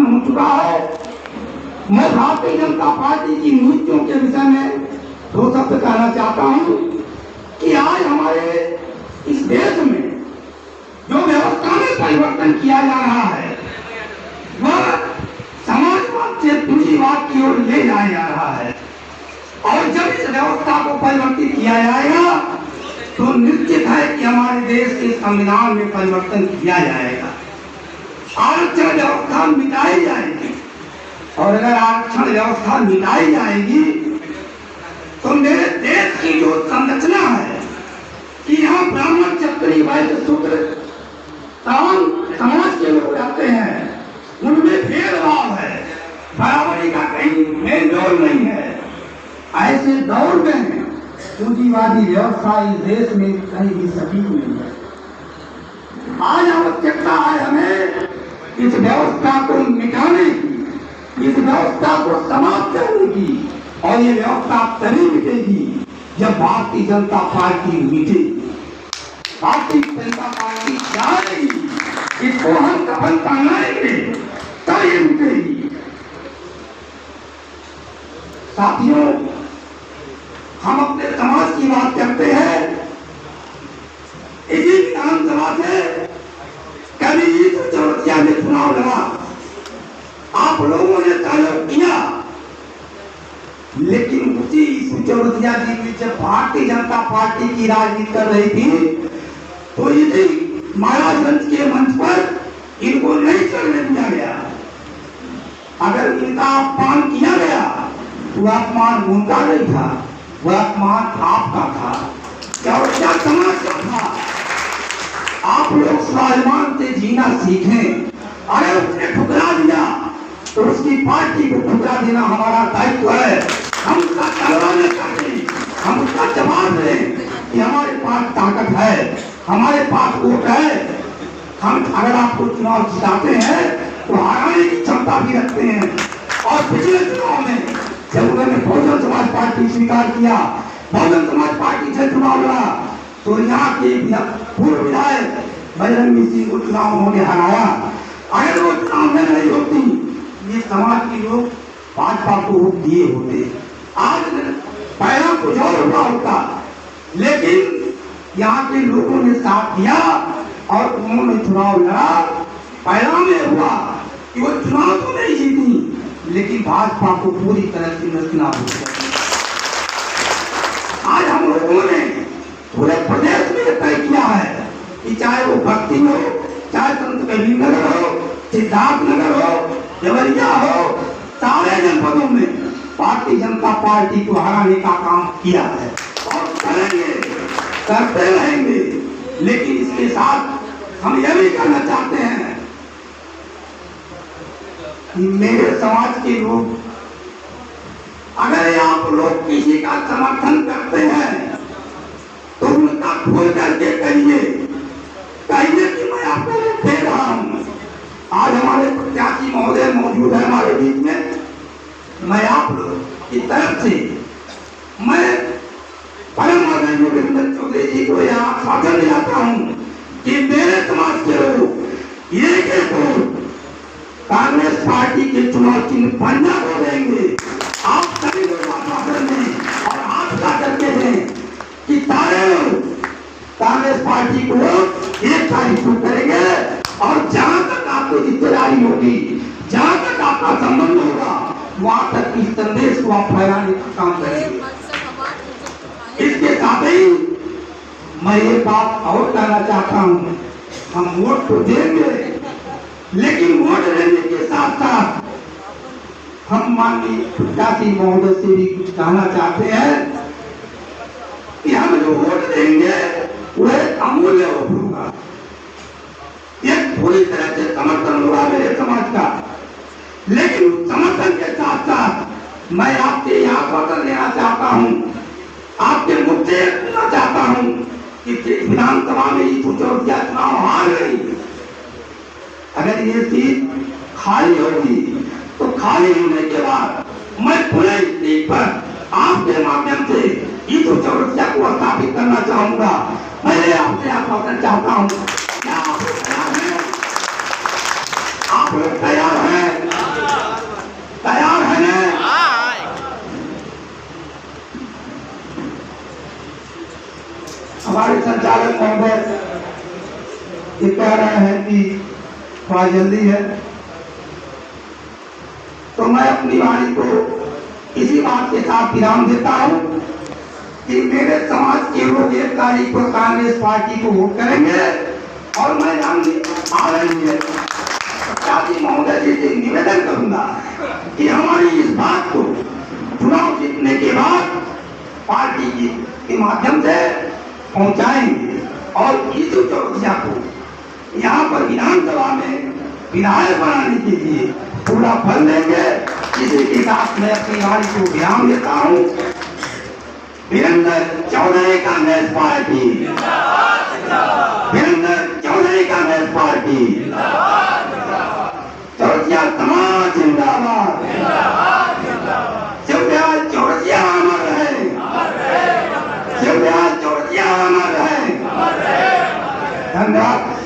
हो चुका है। मैं भारतीय जनता पार्टी की नीतियों के विषय में दो शब्द कहना चाहता हूं कि आज हमारे इस देश में जो व्यवस्था में परिवर्तन किया जा रहा है वह समाजवाद से पूंजीवाद की ओर ले जाया जा रहा है, और जब इस व्यवस्था को परिवर्तित किया जाएगा तो निश्चित है कि हमारे देश के संविधान में परिवर्तन किया जाएगा। आरक्षण व्यवस्था मिटाई जाएगी, और अगर आरक्षण व्यवस्था मिटाई जाएगी तो मेरे देश की जो संरचना है कि यहाँ ब्राह्मण क्षत्रिय वैश्य शूद्र तमाम समाज के लोग रहते हैं, उनमें भेदभाव है, बराबरी का कहीं मेल जोल नहीं है। ऐसे दौर में पूंजीवादी व्यवस्था इस देश में कहीं भी सटीक नहीं है। आज आवश्यकता है हमें इस व्यवस्था को मिटाने की, इस व्यवस्था को समाप्त करने की, और ये व्यवस्था तभी मिटेगी जब भारतीय जनता पार्टी मिटेगी। भारतीय जनता पार्टी चाहेगी इसको हम कफन पहनाएंगे तब ये मिटेगी। साथियों, हम अपने समाज की बात करते हैं। इसी विधानसभा से कभी ईश्वर चौरसिया ने चुनाव लड़ा, आप लोगों ने सहयोग किया, लेकिन उसी ईश्वर चौरसिया जी की जब भारतीय जनता पार्टी की राजनीति कर रही थी तो इसी महाराजगंज के मंच पर इनको नहीं चलने दिया गया। अगर इनका अपमान किया गया तो अपमान उनका नहीं था, वह अपमान आपका था, चौरसिया समाज का था। आप लोग स्वाभिमान से जीना सीखें। अगर उसने ठुकरा दिया तो उसकी पार्टी को ठुकरा देना हमारा दायित्व है। हम उसका तलवा न करें, हम उसका जवाब दें कि हमारे पास ताकत है, हमारे पास वोट है। हम अगर आपको चुनाव जिताते हैं तो हराने की क्षमता भी रखते हैं। और पिछले चुनाव में जब उन्होंने बहुजन समाज पार्टी स्वीकार किया, बहुजन समाज पार्टी से चुनाव लड़ा, तो यहाँ के पूर्व विधायक बजरंगी सिंह को चुनाव उन्होंने हराया। अगर वो चुनाव में नहीं होती, ये समाज के लोग भाजपा को वोट दिए होते। आज पहला कुछ और हुआ होता, लेकिन यहाँ के लोगों ने साथ दिया और उन्होंने चुनाव लड़ा। परिणाम में हुआ कि वो चुनाव तो नहीं जीती, लेकिन भाजपा को पूरी तरह से नष्ट हो गया। आज हम लोगों ने पूरे प्रदेश में तय किया है कि चाहे वो भक्ति हो, चाहे संत कबीरनगर हो, सिद्धार्थ नगर हो, देवरिया हो, सारे जनपदों में भारतीय जनता पार्टी को हराने का काम किया है और करेंगे, करते रहेंगे। लेकिन इसके साथ हम यह भी कहना चाहते हैं कि मेरे समाज के लोग, अगर आप लोग किसी का समर्थन करते हैं तो उनका खोल करके कहिए कि मैं आपको वोट दे रहा हूं। आज हमारे प्रत्याशी महोदय मौजूद है हमारे बीच में। मैं आप लोग की तरफ से मैं परम आदरणीय वीरेंद्र चौधरी जी को यह आश्वासन दिलाता हूं कि मेरे समाज के लोग एक वोट कांग्रेस पार्टी के चुनाव चिन्ह पंजा को देंगे। आप सभी लोग आश्वासन दें और हाथ उठा करके दें कि सारे लोग कांग्रेस पार्टी को एक तारीख को करेंगे। और जहां तक आपको रिश्तेदारी होगी, जहां तक आपका संबंध होगा, वहां तक इस संदेश को आप फैलाने का काम करेंगे। इसके साथ ही मैं एक बात और कहना चाहता हूं, हम वोट तो देंगे, लेकिन वोट देने के साथ साथ हम माननीय प्रत्याशी महोदय से भी कुछ कहना चाहते हैं कि हम जो वोट देंगे वह अमूल्य वोट होगा। एक पूरी तरह से समर्थन होगा मेरे समाज का, लेकिन समर्थन के साथ साथ मैं आपसे यह आश्वासन देना चाहता हूं, आपके मुद्दे पूछना चाहता हूं कि विधानसभा में ईश्वर चौरसिया चुनाव हार गई, अगर ये सीट खाली होगी तो खाली होने के बाद मैं पूरे सीट पर आपके माध्यम से ईश्वर चौरसिया को स्थापित करना चाहूंगा। मैं आपसे आश्वासन चाहता हूं, क्या आप लोग तैयार हैं? आप लोग तैयार हैं? थोड़ा जल्दी है, तो मैं अपनी वाणी को इसी बात के साथ विराम देता हूं कि मेरे समाज के लोग 1 तारीख को कांग्रेस पार्टी को वोट करेंगे और मैं आ रही है प्रत्याशी महोदय जी से निवेदन करूंगा कि हमारी इस बात को चुनाव जीतने के बाद पार्टी के माध्यम से पहुंचाएंगे और ईसु चौरसिया को यहाँ पर विधानसभा में विधायक बनाने के लिए पूरा फल देंगे। इसी के साथ मैं अपनी वाणी को विराम देता हूँ। वीरेंद्र चौधरी कांग्रेस पार्टी, वीरेंद्र चौधरी कांग्रेस पार्टी, चौरसिया समाज जिंदाबाद, शिवदयाल चौरसिया अमर रहे, शिवदयाल चौरसिया अमर रहे। धन्यवाद।